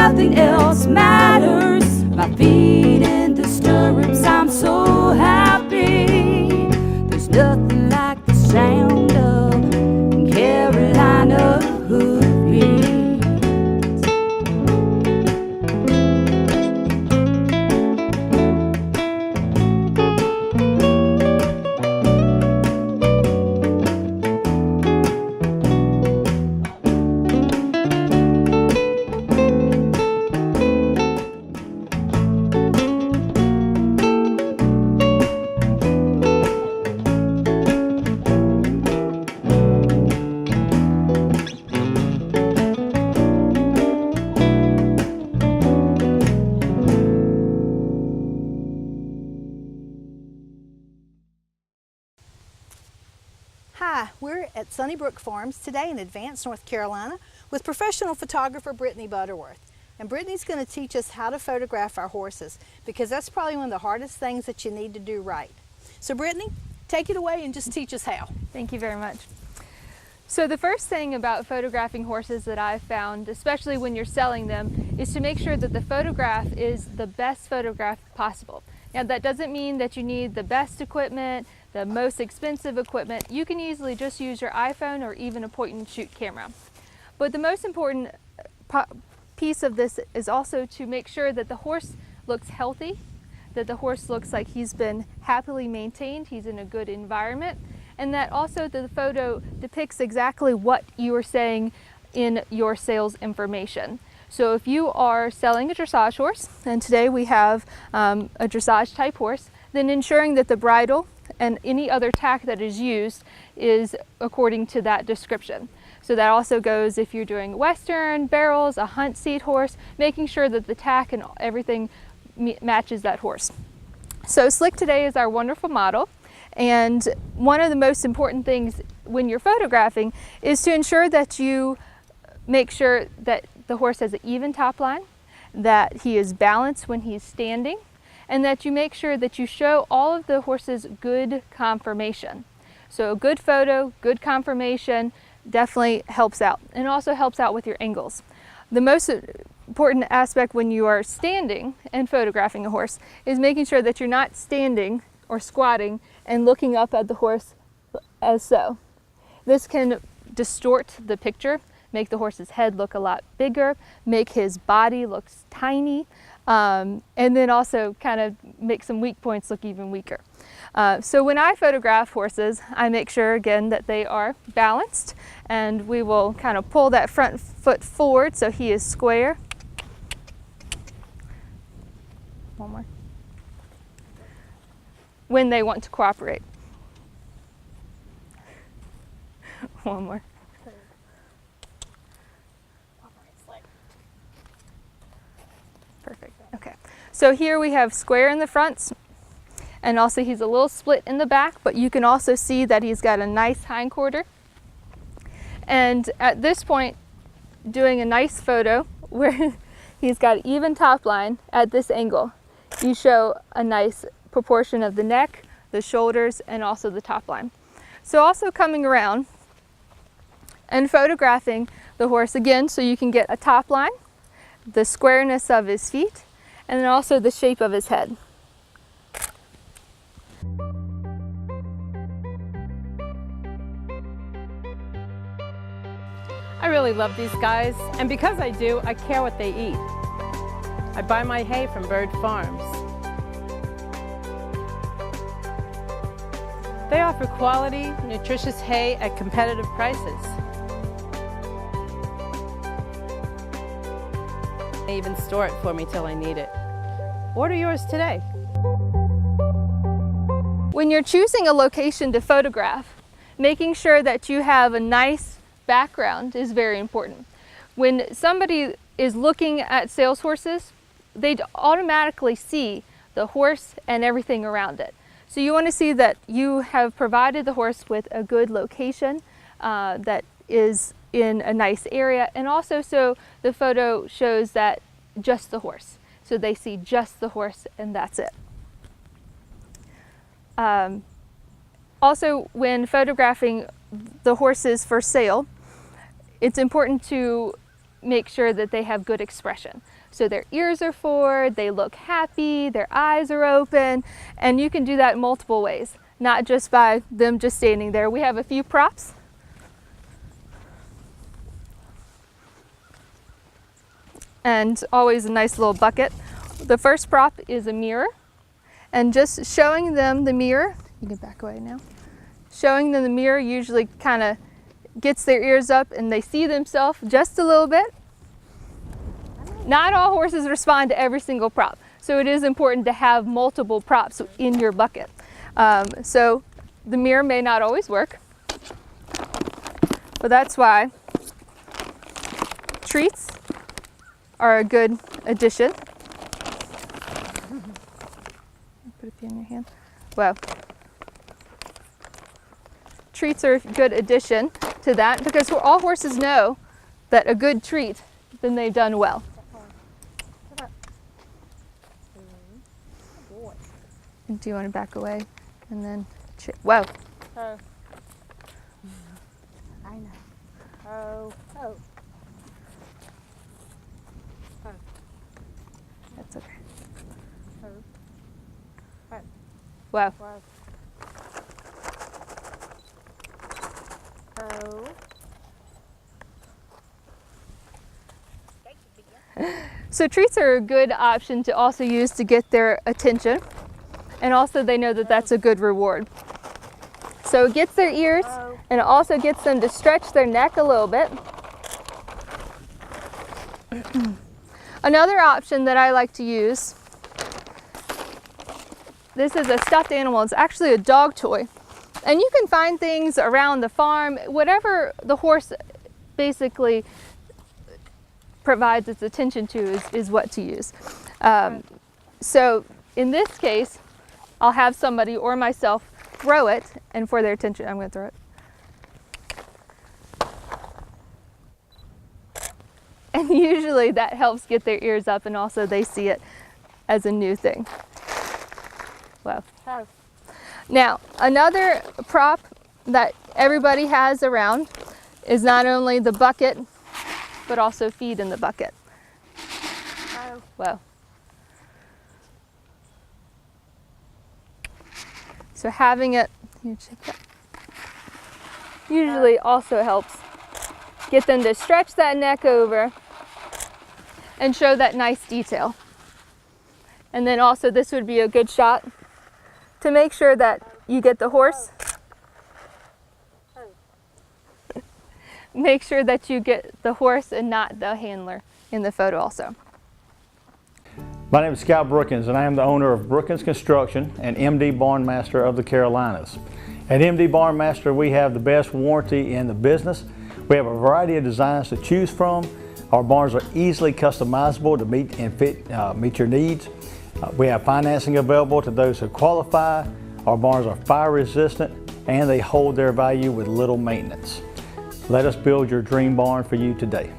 nothing else matters. My feet in the stirrups, I'm so happy. There's nothing like the sound of Carolina hoofbeats. Hi, we're at Sunnybrook Farms today in Advance, North Carolina with professional photographer Brittany Butterworth. And Brittany's going to teach us how to photograph our horses because that's probably one of the hardest things that you need to do right. So Brittany, take it away and just teach us how. Thank you very much. So the first thing about photographing horses that I've found, especially when you're selling them, is to make sure that the photograph is the best photograph possible. Now that doesn't mean that you need the best equipment, the most expensive equipment. You can easily just use your iPhone or even a point and shoot camera. But the most important piece of this is also to make sure that the horse looks healthy, that the horse looks like he's been happily maintained, he's in a good environment, and that also the photo depicts exactly what you are saying in your sales information. So if you are selling a dressage horse, and today we have a dressage type horse, then ensuring that the bridle and any other tack that is used is according to that description. So that also goes if you're doing Western, barrels, a hunt seat horse, making sure that the tack and everything matches that horse. So Slick today is our wonderful model, and one of the most important things when you're photographing is to ensure that you make sure that the horse has an even top line, that he is balanced when he's standing, and that you make sure that you show all of the horse's good conformation. So a good photo, good conformation definitely helps out, and also helps out with your angles. The most important aspect when you are standing and photographing a horse is making sure that you're not standing or squatting and looking up at the horse as so. This can distort the picture, make the horse's head look a lot bigger, make his body look tiny, and then also kind of make some weak points look even weaker. So when I photograph horses, I make sure again that they are balanced, and we will kind of pull that front foot forward so he is square. One more. When they want to cooperate. One more. Perfect. Okay. So here we have square in the fronts, and also he's a little split in the back, but you can also see that he's got a nice hindquarter. And at this point, doing a nice photo where he's got an even top line at this angle, you show a nice proportion of the neck, the shoulders, and also the top line. So also coming around and photographing the horse again so you can get a top line, the squareness of his feet, and then also the shape of his head. I really love these guys, and because I do, I care what they eat. I buy my hay from Bird Farms. They offer quality, nutritious hay at competitive prices. They even store it for me till I need it. Order yours today. When you're choosing a location to photograph, making sure that you have a nice background is very important. When somebody is looking at sales horses, they automatically see the horse and everything around it. So you want to see that you have provided the horse with a good location that is in a nice area, and also so the photo shows that just the horse. So they see just the horse and that's it. Also, when photographing the horses for sale, it's important to make sure that they have good expression. So their ears are forward, they look happy, their eyes are open, and you can do that multiple ways, not just by them just standing there. We have a few props. And always a nice little bucket. The first prop is a mirror, and just showing them the mirror, you can back away now. Showing them the mirror usually kind of gets their ears up and they see themselves just a little bit. Not all horses respond to every single prop, so it is important to have multiple props in your bucket. So the mirror may not always work, but that's why treats are a good addition. Put a pin in your hand. Wow. Treats are a good addition to that because all horses know that a good treat, then they've done well. Do you want to back away and then wow. Oh. I know. Oh. Oh. Oh. That's okay. Oh. Oh. Wow. Wow. Oh. So treats are a good option to also use to get their attention, and also they know that that's a good reward. So it gets their ears, and it also gets them to stretch their neck a little bit. Another option that I like to use, this is a stuffed animal. It's actually a dog toy. And you can find things around the farm, whatever the horse basically provides its attention to is what to use. So in this case, I'll have somebody or myself throw it, and for their attention, I'm going to throw it. And usually that helps get their ears up, and also they see it as a new thing. Wow. Now, another prop that everybody has around is not only the bucket, but also feed in the bucket. Wow. So having it, usually also helps get them to stretch that neck over and show that nice detail. And then also this would be a good shot to make sure that you get the horse. Make sure that you get the horse and not the handler in the photo also. My name is Scott Brookins, and I am the owner of Brookins Construction and MD Barn Master of the Carolinas. At MD Barn Master, we have the best warranty in the business. We have a variety of designs to choose from. Our barns are easily customizable to meet and meet your needs. We have financing available to those who qualify. Our barns are fire resistant, and they hold their value with little maintenance. Let us build your dream barn for you today.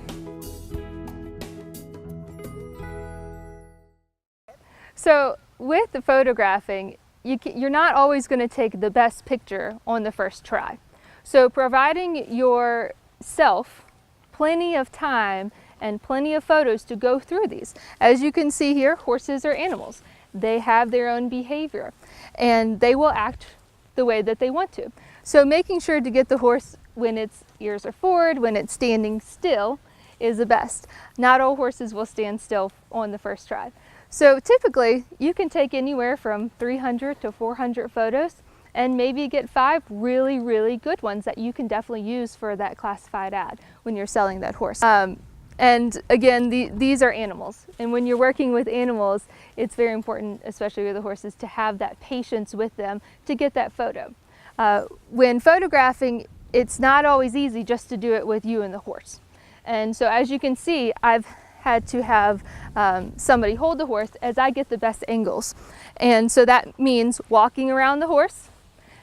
So with the photographing, you're not always going to take the best picture on the first try. So providing yourself plenty of time and plenty of photos to go through these. As you can see here, horses are animals. They have their own behavior and they will act the way that they want to. So making sure to get the horse when its ears are forward, when it's standing still, is the best. Not all horses will stand still on the first try. So typically you can take anywhere from 300 to 400 photos and maybe get 5 really, really good ones that you can definitely use for that classified ad when you're selling that horse. And again, these are animals. And when you're working with animals, it's very important, especially with the horses, to have that patience with them to get that photo. When photographing, it's not always easy just to do it with you and the horse. And so as you can see, I've had to have somebody hold the horse as I get the best angles. And so that means walking around the horse,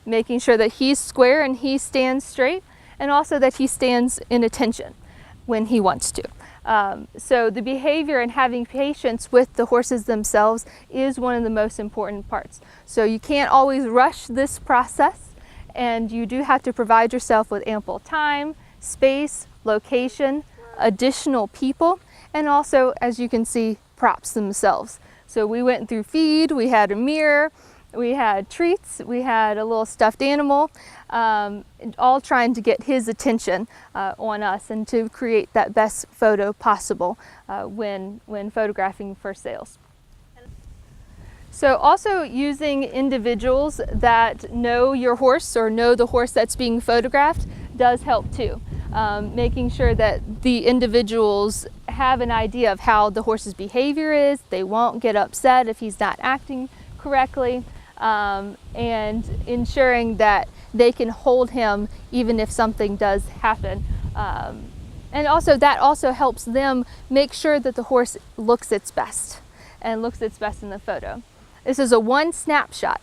making sure that he's square and he stands straight, and also that he stands in attention when he wants to. So the behavior and having patience with the horses themselves is one of the most important parts. So you can't always rush this process, and you do have to provide yourself with ample time, space, location, additional people, and also, as you can see, props themselves. So we went through feed, we had a mirror, we had treats, we had a little stuffed animal, all trying to get his attention on us and to create that best photo possible when photographing for sales. So also using individuals that know your horse or know the horse that's being photographed does help too. Making sure that the individuals have an idea of how the horse's behavior is, they won't get upset if he's not acting correctly, and ensuring that they can hold him even if something does happen. And also that also helps them make sure that the horse looks its best and looks its best in the photo. This is a one snapshot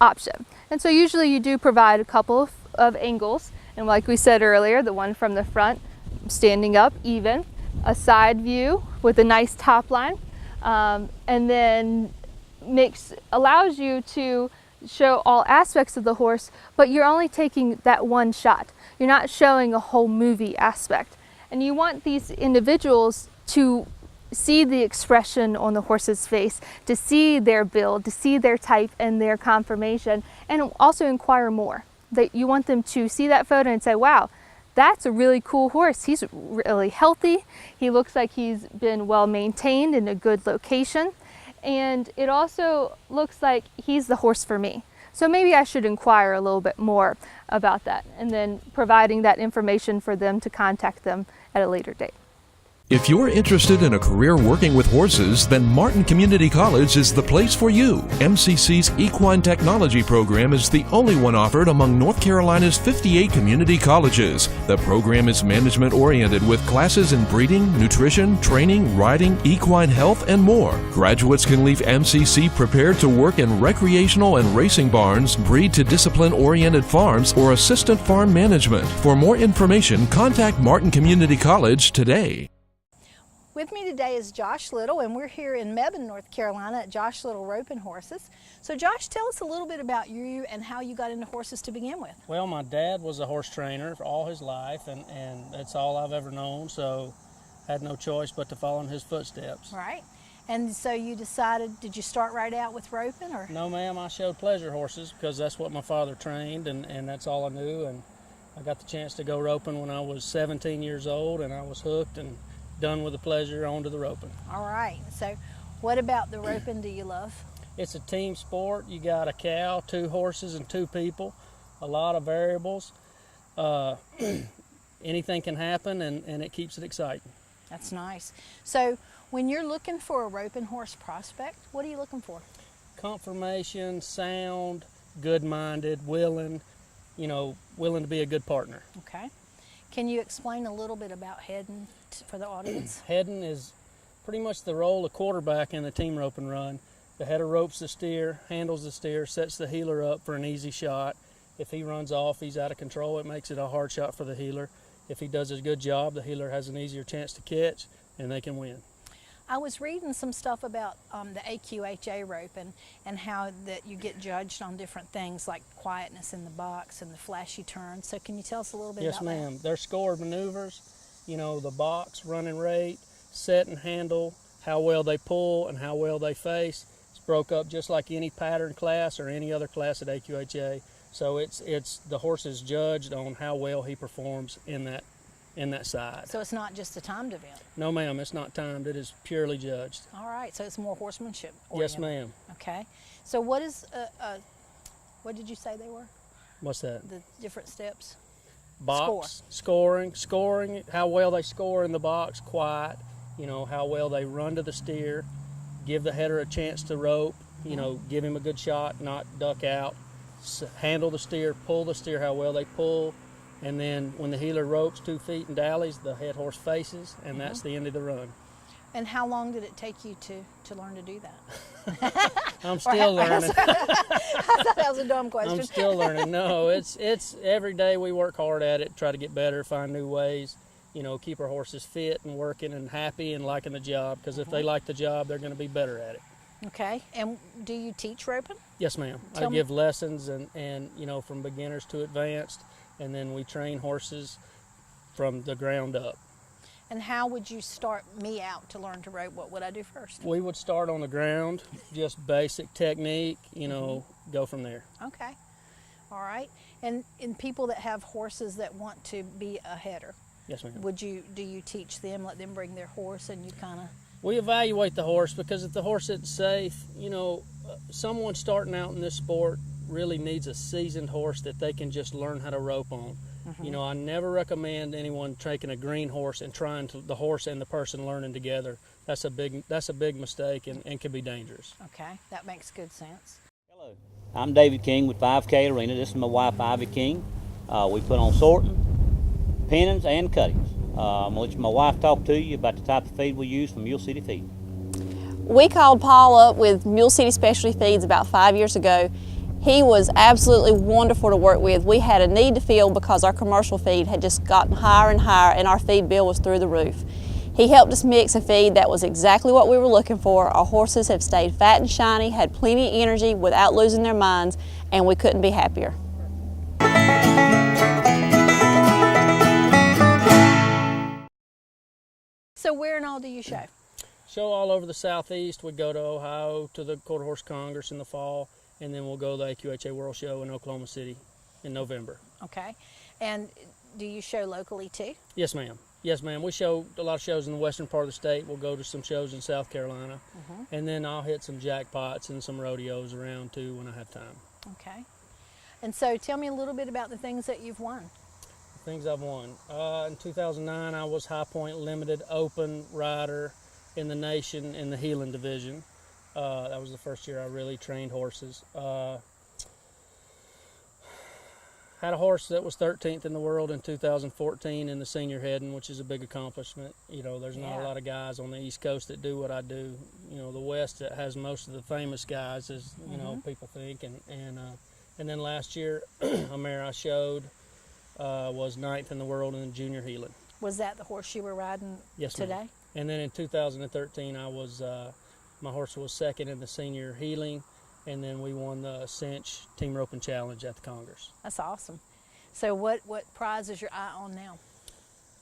option. And so usually you do provide a couple of angles. And like we said earlier, the one from the front, standing up even, a side view with a nice top line, and then allows you to show all aspects of the horse, but you're only taking that one shot. You're not showing a whole movie aspect. And you want these individuals to see the expression on the horse's face, to see their build, to see their type and their conformation, and also inquire more. You want them to see that photo and say, wow, that's a really cool horse. He's really healthy. He looks like he's been well maintained in a good location. And it also looks like he's the horse for me. So maybe I should inquire a little bit more about that, and then providing that information for them to contact them at a later date. If you're interested in a career working with horses, then Martin Community College is the place for you. MCC's Equine Technology program is the only one offered among North Carolina's 58 community colleges. The program is management-oriented with classes in breeding, nutrition, training, riding, equine health, and more. Graduates can leave MCC prepared to work in recreational and racing barns, breed to discipline-oriented farms, or assistant farm management. For more information, contact Martin Community College today. With me today is Josh Little, and we're here in Mebane, North Carolina at Josh Little Roping Horses. So Josh, tell us a little bit about you and how you got into horses to begin with. Well, my dad was a horse trainer for all his life, and that's all I've ever known, so I had no choice but to follow in his footsteps. Right. And so you decided, did you start right out with roping? Or? No, ma'am, I showed pleasure horses because that's what my father trained, and that's all I knew. And I got the chance to go roping when I was 17 years old, and I was hooked and done with the pleasure, on to the roping. All right. So what about the roping do you love? It's a team sport. You got a cow, 2 horses, and 2 people. A lot of variables. Anything can happen, and it keeps it exciting. That's nice. So when you're looking for a roping horse prospect, what are you looking for? Conformation, sound, good-minded, willing, willing to be a good partner. Okay. Can you explain a little bit about heading for the audience? Heading is pretty much the role of quarterback in the team roping run. The header ropes the steer, handles the steer, sets the heeler up for an easy shot. If he runs off, he's out of control. It makes it a hard shot for the heeler. If he does a good job, the heeler has an easier chance to catch, and they can win. I was reading some stuff about the AQHA rope and how that you get judged on different things like quietness in the box and the flashy turns. So can you tell us a little bit about that? Yes, ma'am. They're scored maneuvers, the box, running rate, set and handle, how well they pull and how well they face. It's broke up just like any pattern class or any other class at AQHA. So it's the horse is judged on how well he performs in that side. So it's not just a timed event? No, ma'am, it's not timed. It is purely judged. All right, so it's more horsemanship oriented. Yes, ma'am. Okay. So what is, what did you say they were? What's that? The different steps? Box, scoring, how well they score in the box, quiet, how well they run to the steer, give the header a chance to rope, give him a good shot, not duck out, handle the steer, pull the steer, how well they pull. And then when the heeler ropes 2 feet and dallies, the head horse faces, and that's the end of the run. And how long did it take you to learn to do that? I'm still learning. I thought that was a dumb question. I'm still learning. No, it's every day we work hard at it, try to get better, find new ways, keep our horses fit and working and happy and liking the job, because if they like the job, they're going to be better at it. Okay. And do you teach roping? Yes, ma'am. I give lessons and from beginners to advanced. And then we train horses from the ground up. And how would you start me out to learn to rope? What would I do first? We would start on the ground, just basic technique, you know, go from there. Okay. All right. And people that have horses that want to be a header, Yes, ma'am. do you teach them, let them bring their horse, and you kind of... We evaluate the horse, because if the horse isn't safe, you know, someone starting out in this sport really needs a seasoned horse that they can just learn how to rope on. You know, I never recommend anyone taking a green horse and trying to, the horse and the person learning together. That's a big mistake and can be dangerous. Okay, that makes good sense. Hello, I'm David King with 5K Arena. This is my wife, Ivy King. We put on sorting, pennings, and cuttings. I'm going to let my wife talk to you about the type of feed we use from Mule City Feed. We called Paul up with Mule City Specialty Feeds about 5 years ago. He was absolutely wonderful to work with. We had a need to fill because our commercial feed had just gotten higher and higher, and our feed bill was through the roof. He helped us mix a feed that was exactly what we were looking for. Our horses have stayed fat and shiny, had plenty of energy without losing their minds, and we couldn't be happier. So where and all do you show? Show all over the Southeast. We go to Ohio to the Quarter Horse Congress in the fall, and then we'll go to the AQHA World Show in Oklahoma City in November. Okay. And do you show locally too? Yes, ma'am. Yes, ma'am. We show a lot of shows in the western part of the state. We'll go to some shows in South Carolina, and then I'll hit some jackpots and some rodeos around too when I have time. Okay. And so tell me a little bit about the things that you've won. Things I've won. In 2009, I was High Point Limited Open rider in the nation in the Heelan division. That was the first year I really trained horses. Had a horse that was 13th in the world in 2014 in the senior heading, which is a big accomplishment. You know, there's not a lot of guys on the East Coast that do what I do. You know, the West that has most of the famous guys, as you know, people think. And then last year, a mare I showed was 9th in the world in the junior Heelan. Was that the horse you were riding Yes, today? ma'am. And then in 2013, I was my horse was 2nd in the senior Heeling, and then we won the Cinch Team Roping Challenge at the Congress. That's awesome. So what prize is your eye on now?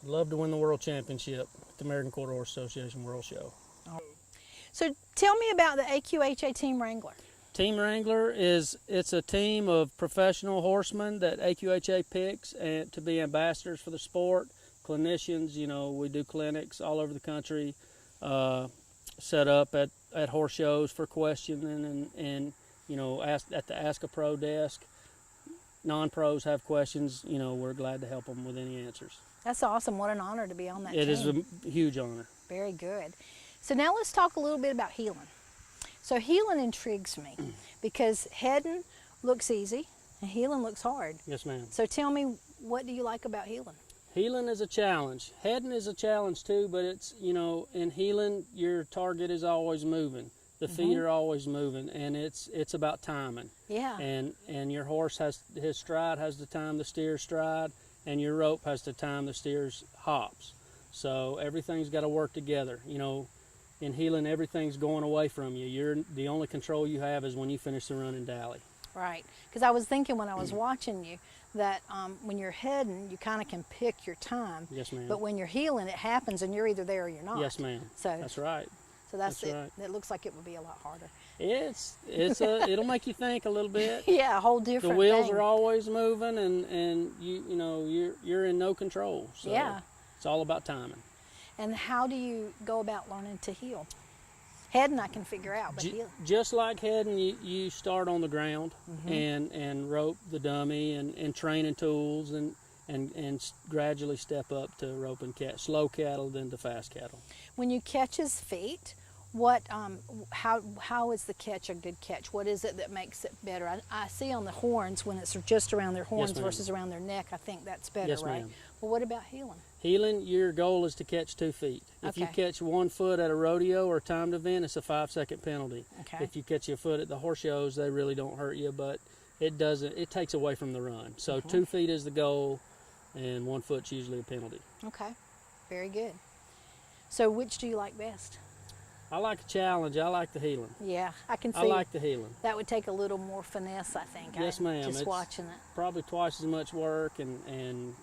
I'd love to win the World Championship at the American Quarter Horse Association World Show. So tell me about the AQHA Team Wrangler. Team Wrangler it's a team of professional horsemen that AQHA picks and to be ambassadors for the sport, clinicians. You know, we do clinics all over the country, set up at horse shows for questioning and you know, at the Ask a Pro desk. Non-pros have questions, you know, we're glad to help them with any answers. That's awesome. What an honor to be on that team. It is a huge honor. Very good. So now let's talk a little bit about Heelan. So Heelan intrigues me because heading looks easy and Heelan looks hard. Yes, ma'am. So tell me, what do you like about Heelan? Heelan is a challenge. Heading is a challenge too, but it's, you know, in Heelan, your target is always moving. The feet are always moving, and it's about timing. Yeah. And your horse his stride has to time the steer's stride, and your rope has to time the steer's hops. So everything's got to work together. You know, in Heelan, everything's going away from you. The only control you have is when you finish the run and dally. Right. Because I was thinking when I was watching you that when you're heading, you kind of can pick your time. Yes, ma'am. But when you're Heelan, it happens, and you're either there or you're not. Yes, ma'am. So that's right. So that's it. Right. It looks like it would be a lot harder. It'll make you think a little bit. Yeah, a whole different The wheels thing. are always moving, and you know you're in no control. So yeah. It's all about timing. And how do you go about learning to heel? Heading I can figure out, but heel. Just like heading, you start on the ground and rope the dummy and training tools and gradually step up to roping slow cattle then to fast cattle. When you catch his feet, how is the catch a good catch? What is it that makes it better? I see on the horns when it's just around their horns versus around their neck. I think that's better, yes, right? Ma'am. Well, what about heeling? Heeling, your goal is to catch 2 feet. If you catch 1 foot at a rodeo or a timed event, it's a 5-second penalty. Okay. If you catch your foot at the horse shows, they really don't hurt you, but it takes away from the run. So 2 feet is the goal, and 1 foot's usually a penalty. Okay, very good. So which do you like best? I like a challenge. I like the heeling. Yeah, I can see. I like the heeling. That would take a little more finesse, I think. Yes, ma'am. Just it's watching it. Probably twice as much work, and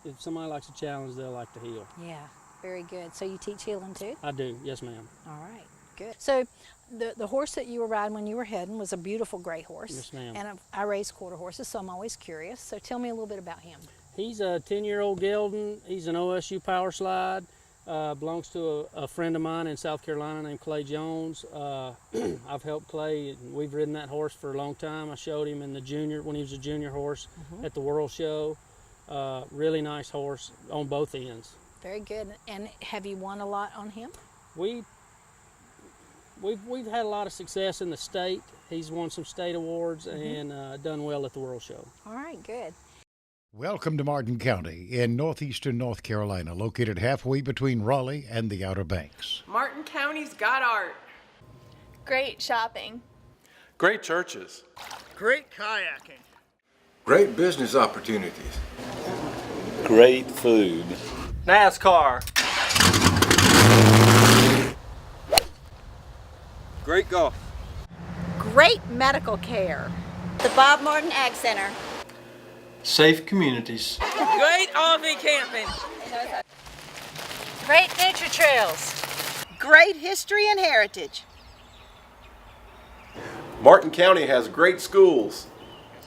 if somebody likes a challenge, they'll like to heel. Yeah, Very good. So you teach heeling too? I do, yes ma'am. All right, good. So the horse that you were riding when you were heading was a beautiful gray horse. Yes ma'am. And I raise quarter horses, so I'm always curious. So tell me a little bit about him. He's a 10-year-old gelding. He's an OSU power slide. Belongs to a friend of mine in South Carolina named Clay Jones. I've helped Clay, and we've ridden that horse for a long time. I showed him in the junior, when he was a junior horse at the World Show. Really nice horse on both ends. Very good. And have you won a lot on him? We've had a lot of success in the state. He's won some state awards and done well at the World Show. All right, good. Welcome to Martin County in northeastern North Carolina, located halfway between Raleigh and the Outer Banks. Martin County's got art. Great shopping. Great churches. Great kayaking. Great business opportunities. Great food. NASCAR. Great golf. Great medical care. The Bob Martin Ag Center. Safe communities. Great RV camping. Great nature trails. Great history and heritage. Martin County has great schools.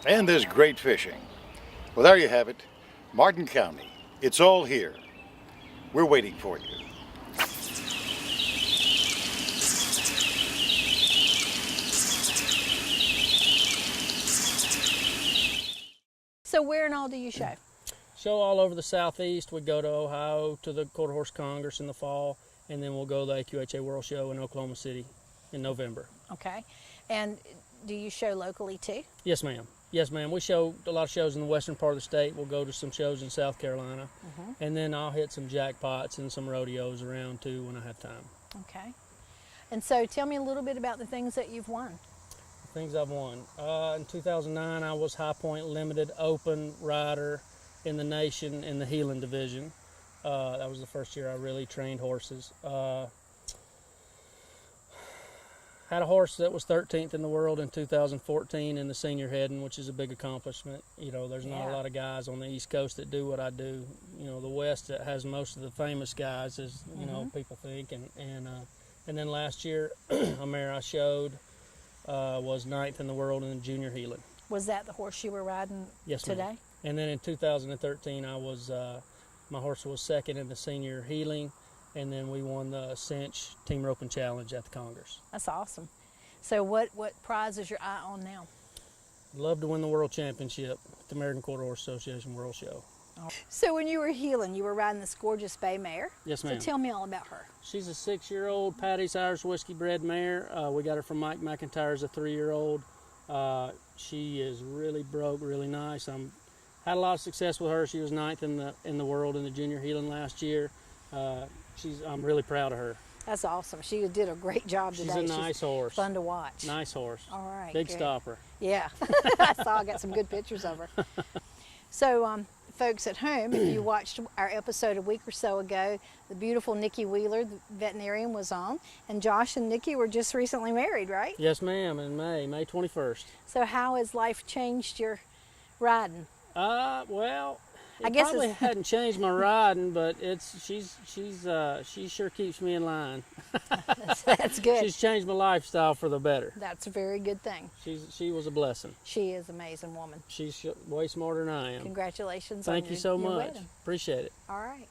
And there's great fishing. Well, there you have it. Martin County. It's all here. We're waiting for you. So where and all do you show? Show all over the Southeast. We go to Ohio to the Quarter Horse Congress in the fall, and then we'll go to the AQHA World Show in Oklahoma City in November. Okay. And do you show locally too? Yes, ma'am. Yes, ma'am. We show a lot of shows in the western part of the state. We'll go to some shows in South Carolina, and then I'll hit some jackpots and some rodeos around too when I have time. Okay. And so tell me a little bit about the things that you've won. Things I've won. In 2009, I was High Point Limited Open rider in the nation in the heeling division. That was the first year I really trained horses. Had a horse that was 13th in the world in 2014 in the senior heading, which is a big accomplishment. You know, there's not a lot of guys on the East Coast that do what I do. You know, the West that has most of the famous guys, as you know, people think. And then last year, a mare I showed was 9th in the world in the junior heeling. Was that the horse you were riding today? Ma'am. And then in 2013, I was my horse was 2nd in the senior heeling, and then we won the Cinch Team Roping Challenge at the Congress. That's awesome. So what prize is your eye on now? Love to win the World Championship at the American Quarter Horse Association World Show. So when you were heeling, you were riding this gorgeous bay mare. Yes, ma'am. So tell me all about her. She's a 6-year-old Patty's Irish Whiskey bred mare. We got her from Mike McIntyre as a 3-year-old. She is really broke, really nice. Had a lot of success with her. She was 9th in the world in the junior heeling last year. I'm really proud of her. That's awesome. She did a great job today. She's a nice horse. Fun to watch. Nice horse. All right. Big good. stopper. Yeah. I got some good pictures of her. So, folks at home, if you watched our episode a week or so ago, the beautiful Nikki Wheeler, the veterinarian, was on, and Josh and Nikki were just recently married, right? Yes, ma'am, in May 21st. So how has life changed your riding? Well, I guess probably hadn't changed my riding, but she sure keeps me in line. That's good. She's changed my lifestyle for the better. That's a very good thing. She was a blessing. She is an amazing woman. She's way smarter than I am. Congratulations. Thank you so much. Wedding. Appreciate it. All right.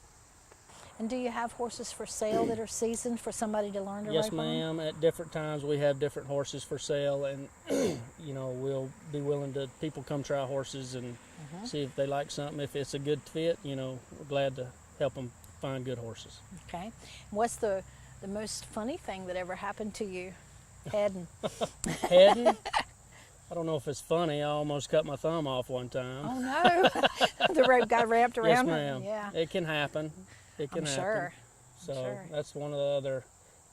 And do you have horses for sale that are seasoned for somebody to learn to ride? Yes, ma'am. At different times we have different horses for sale, and you know, we'll be willing to people come try horses and see if they like something. If it's a good fit, you know, we're glad to help them find good horses. Okay. What's the most funny thing that ever happened to you heading? Heading? I don't know if it's funny. I almost cut my thumb off one time. Oh no! The rope got wrapped around. Yes, ma'am. Yeah. It can happen. It can happen. Sure. So that's one of the other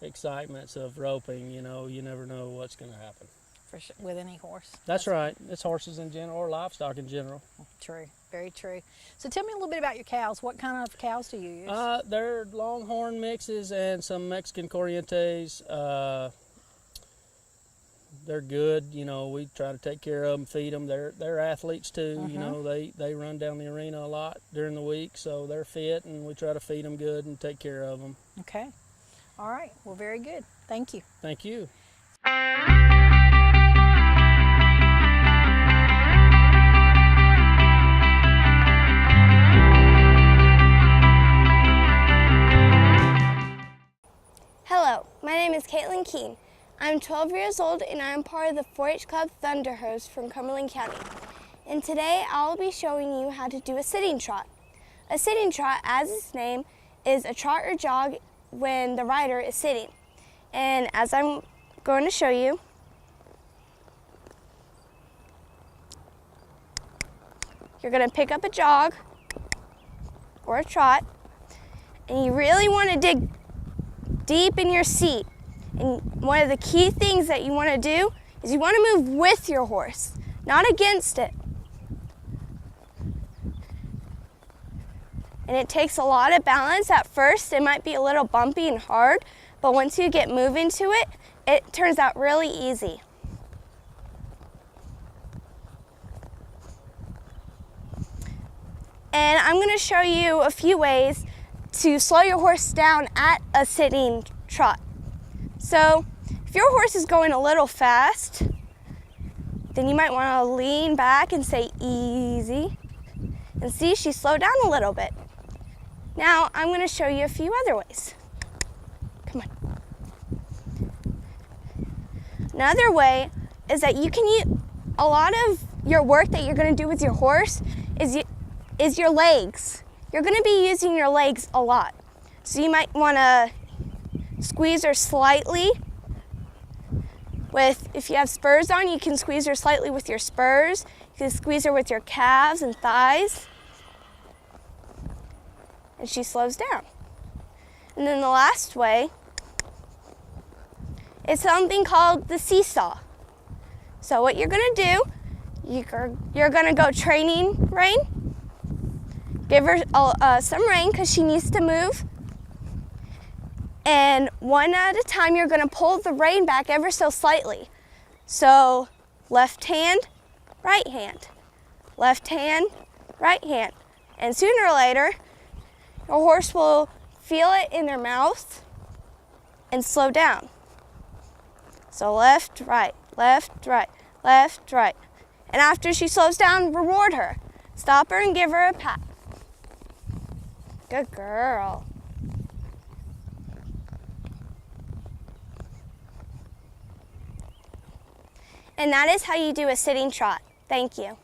excitements of roping. You know, you never know what's going to happen. For sure, with any horse. That's right. It's horses in general, or livestock in general. True. Very true. So tell me a little bit about your cows. What kind of cows do you use? They're Longhorn mixes and some Mexican Corrientes. they're good. You know, we try to take care of them, feed them. They're athletes too. You know, they run down the arena a lot during the week, so they're fit, and we try to feed them good and take care of them. Okay. All right. Well, very good. Thank you. Thank you. Hello, my name is Caitlin Keene. I'm 12 years old and I am part of the 4-H Club Thunderhose from Cumberland County. And today I'll be showing you how to do a sitting trot. A sitting trot, as its name, is a trot or jog when the rider is sitting. And as I'm going to show you, you're going to pick up a jog or a trot, and you really want to dig deep in your seat. And one of the key things that you want to do is you want to move with your horse, not against it. And it takes a lot of balance. At first it might be a little bumpy and hard, but once you get moving to it, it turns out really easy. And I'm going to show you a few ways to slow your horse down at a sitting trot. So if your horse is going a little fast, then you might want to lean back and say easy. And see, she slowed down a little bit. Now I'm going to show you a few other ways. Come on. Another way is that you can use a lot of your work that you're going to do with your horse is your legs. You're going to be using your legs a lot. So you might want to squeeze her slightly with, if you have spurs on, you can squeeze her slightly with your spurs. You can squeeze her with your calves and thighs. And she slows down. And then the last way is something called the seesaw. So what you're going to do, you're going to go training rein. Give her some rein because she needs to move. And one at a time, you're going to pull the rein back ever so slightly. So left hand, right hand, left hand, right hand. And sooner or later, your horse will feel it in their mouth and slow down. So left, right, left, right, left, right. And after she slows down, reward her. Stop her and give her a pat. Good girl. And that is how you do a sitting trot. Thank you.